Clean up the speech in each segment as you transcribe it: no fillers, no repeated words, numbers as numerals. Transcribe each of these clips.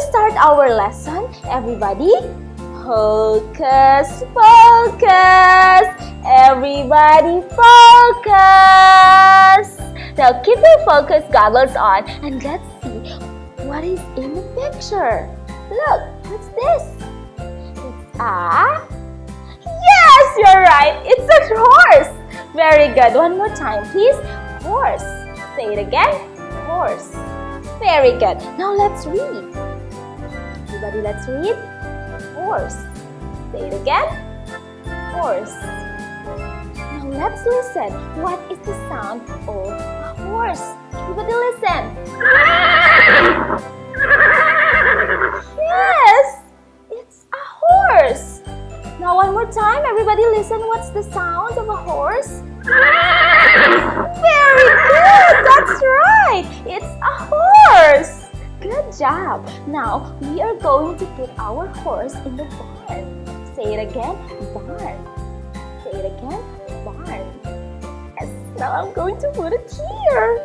start our lesson, everybody, focus, focus. Everybody focus. Now keep your focus goggles on and let's see what is in the picture. Look, what's this? It's a... Yes, you're right. It's a horse. Very good. One more time, please. Horse. Say it again. Horse. Very good. Now let's read. Everybody, let's read. Horse. Say it again. Horse. Now let's listen. What is the sound of a horse? Everybody listen. Yes, it's a horse. Now one more time. Everybody listen. What's the sound of a horse? Very good. That's right. It's a horse. Good job. Now we are going to put our horse in the barn. Say it again. Barn. Say it again. Barn. Yes. Now I'm going to put it here.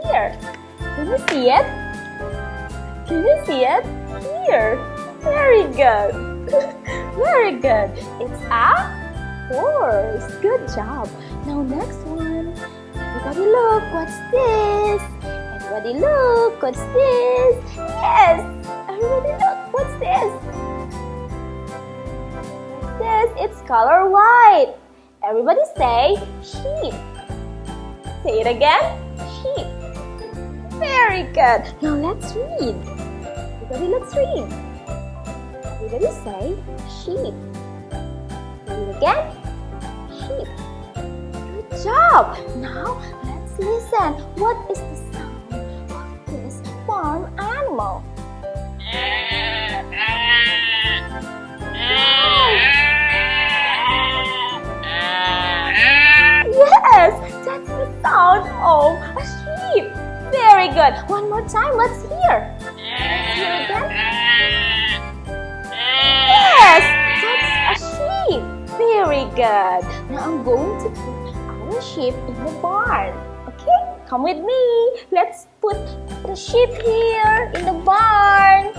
Here. Can you see it? Can you see it? Here. Very good. Very good. It's a horse. Good job. Now next one. Everybody look. What's this? Everybody look. What's this? Yes. Everybody look. What's this? What's this? It's color white. Everybody say sheep. Say it again. Sheep. Very good. Now let's read. Everybody, let's read. Everybody say sheep. Say it again. Sheep. Good job. Now let's listen. What is the sound of this farm animal? Yes, that's the sound of a sheep. Very good. One more time. Let's hear. Let's hear again. Yes, that's a sheep. Very good. Now I'm going to put our sheep in the barn. Okay? Come with me. Let's put the sheep here in the barn.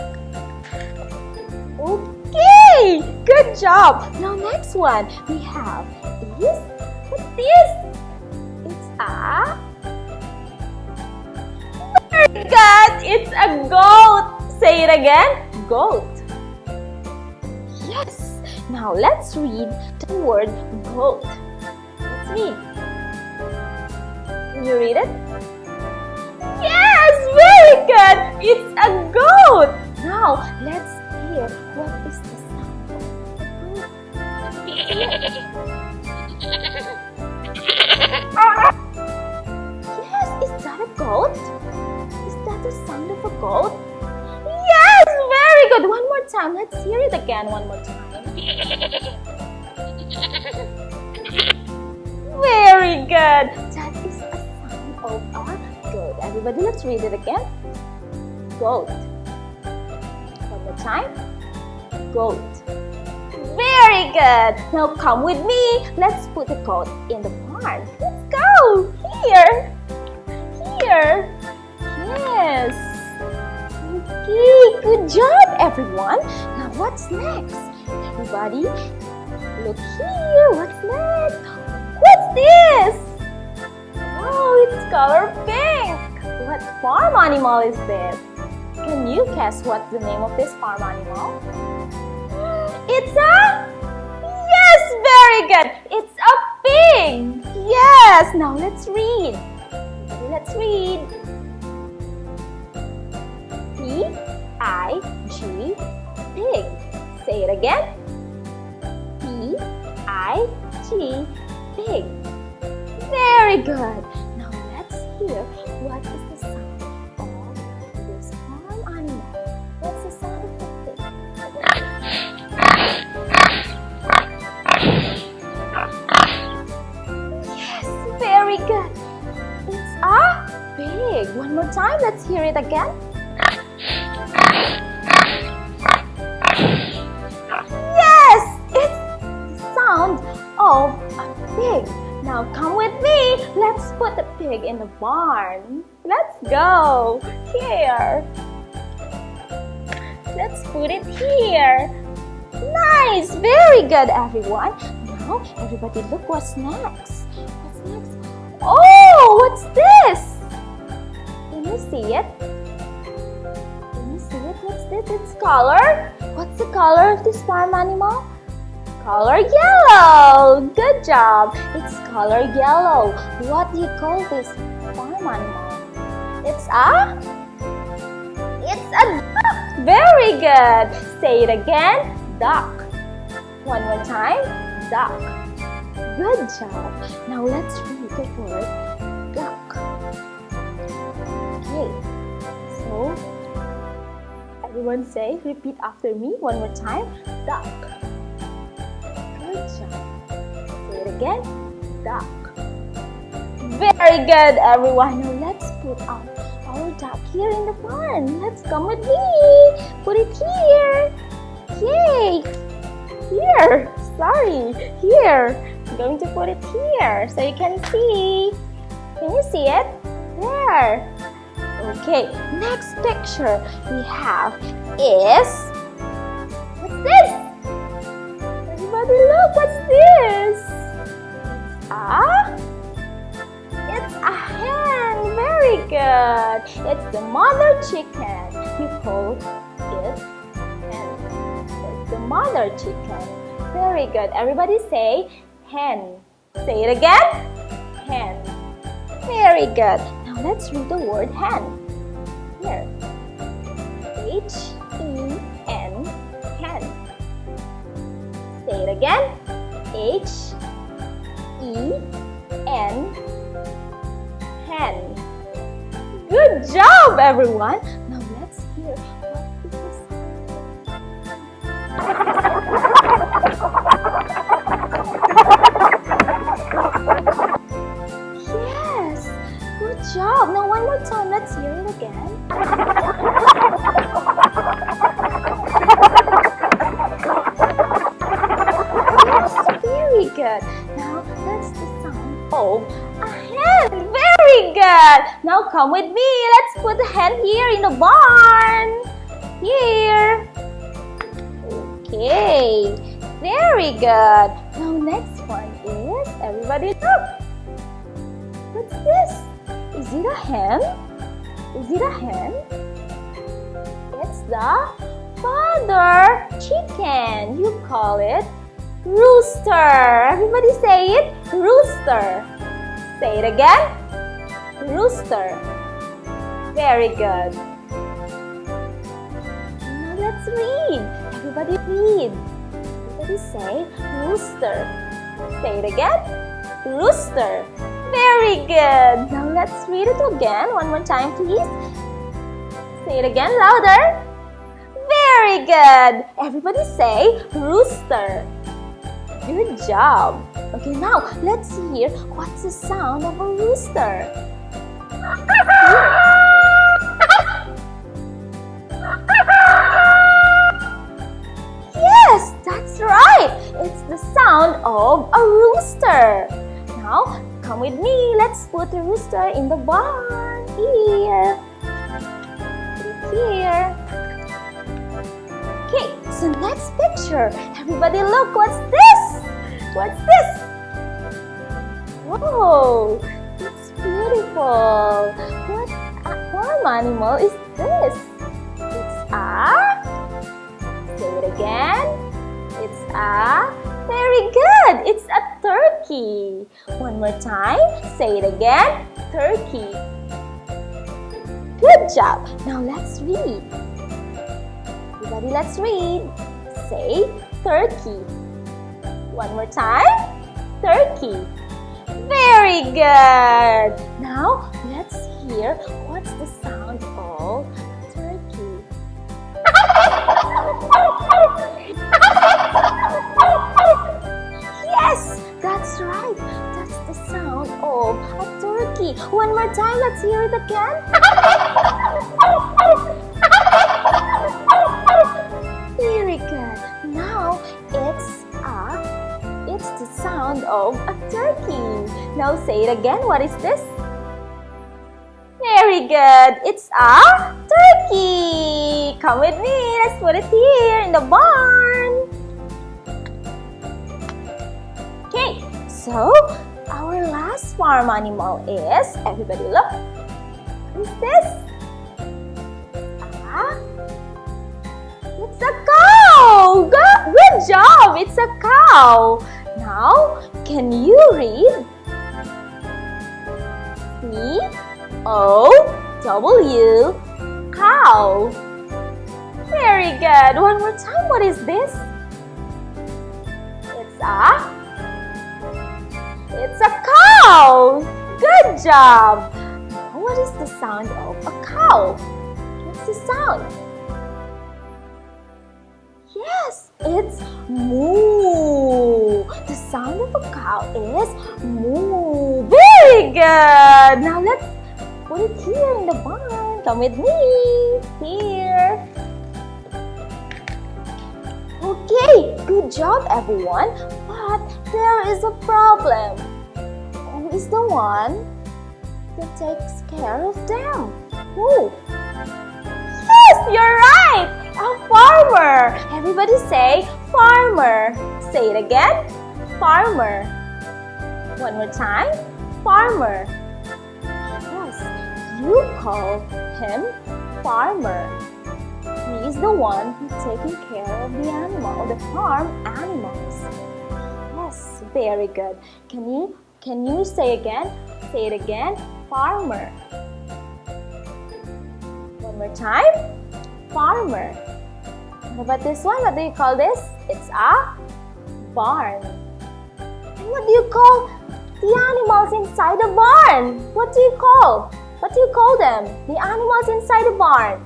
Okay. Good job. Now next one we have is, what's this? It's a... Very good. It's a goat. Say it again. Goat. Yes. Now let's read the word goat. Let's read. Can you read it? Yes. Very good. It's a goat. Now let's hear what is the sound of a goat. Yes. Is that a goat? The sound of a goat? Yes, very good. One more time. Let's hear it again one more time. Very good. That is a sound of a goat. Everybody, let's read it again. Goat. One more time. Goat. Very good. Now come with me. Let's put the goat in the barn. Let's go. Here. Here. Yes. Okay, good job everyone. Now what's next? Everybody, look here. What's next? What's this? Oh, it's color pink. What farm animal is this? Can you guess what's the name of this farm animal? It's a... Yes, very good. It's a pig. Yes. Now let's read. Let's read. P-I-G, pig. Say it again. P-I-G, pig. Very good. Now let's hear what is the sound of this farm animal. What's the sound of the pig? Yes, very good. It's a pig. One more time. Let's hear it again. Yes, it's the sound of a pig. Now come with me. Let's put the pig in the barn. Let's go. Here. Let's put it here. Nice! Very good, everyone. Now, everybody look what's next. What's next? Oh, what's this? Can you see it? Can you see it? What's this? It's color. What's the color of this farm animal? Color yellow. Good job. It's color yellow. What do you call this farm animal? It's a duck. Very good. Say it again. Duck. One more time. Duck. Good job. Now let's read the word duck. Okay. So, everyone say, repeat after me one more time. Duck. Good job. Say it again. Duck. Very good, everyone. Now let's put our duck here in the barn. Let's come with me. Put it here. Yay. Here. Sorry. Here. I'm going to put it here so you can see. Can you see it? There. Okay. Next picture we have is... What's this? Everybody look. What's this? It's a hen. Very good. It's the mother chicken. You call it hen. It's the mother chicken. Very good. Everybody say hen. Say it again. Hen. Very good. Now let's read the word hen. Here. H-E-N. Hen. Say it again. H-E-N. Hen. Good job, everyone. Now let's hear what is this. Yes, good job. Now one more time. Let's hear it again. Yes, very good. Now that's the sound of a hen. Very good. Now come with me. Let's put the hen here in the barn. Here. Okay. Very good. Now next one is, everybody look. What's this? Is it a hen? Is it a hen? It's the father chicken. You call it rooster. Everybody say it. Rooster. Say it again. Rooster. Very good. Now let's read. Everybody read. Everybody say rooster. Say it again. Rooster. Very good. Now let's read it again. One more time, please. Say it again louder. Very good. Everybody say rooster. Good job. Okay, now let's hear what's the sound of a rooster. Yes, that's right. It's the sound of a rooster. Now, come with me. Let's put the rooster in the barn. Here. Put it here. Okay, so next picture. Everybody look, what's this? What's this? Whoa, it's beautiful. What farm animal is this? It's a... Say it again. It's a... Very good. It's a turkey. One more time. Say it again. Turkey. Good job. Now let's read. Everybody, let's read. Say turkey. One more time. Turkey. Very good. Now let's hear what's the sound of turkey. Yes, that's right. That's the sound of a turkey. One more time. Let's hear it again. Very good. Now it's the sound of a turkey. Now say it again. What is this? Very good. It's a turkey. Come with me. Let's put it here in the barn. Okay, so our last farm animal is, everybody look, what is this? It's a cow! Good job! It's a cow! Now, can you read? C-O-W, cow. Very good. One more time. What is this? It's a cow. Good job. Now, what is the sound of a cow? What's the sound? Yes, it's moo. The sound of a cow is moo. Very good. Now let's put it here in the barn. Come with me. Here. Okay, good job everyone. But there is a problem. Who is the one that takes care of them? Who? Yes, you're right. A farmer. Everybody say farmer. Say it again. Farmer. One more time. Farmer. Yes, you call him farmer. He is the one who's taking care of the animal, the farm animals. Yes, very good. Can you say again? Say it again. Farmer. One more time. Farmer. What about this one? What do you call this? It's a barn. And what do you call the animals inside the barn? What do you call? What do you call them? The animals inside the barn.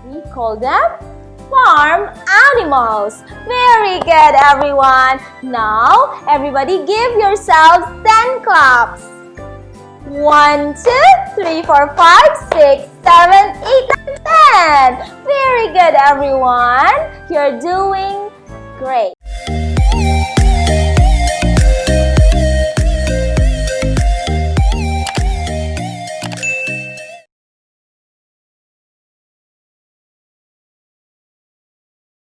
We call them farm animals. Very good, everyone. Now, everybody give yourselves 10 claps. 1, 2, 3, 4, 5, 6, 7, 8, 9, 10. Very good, everyone. You're doing great.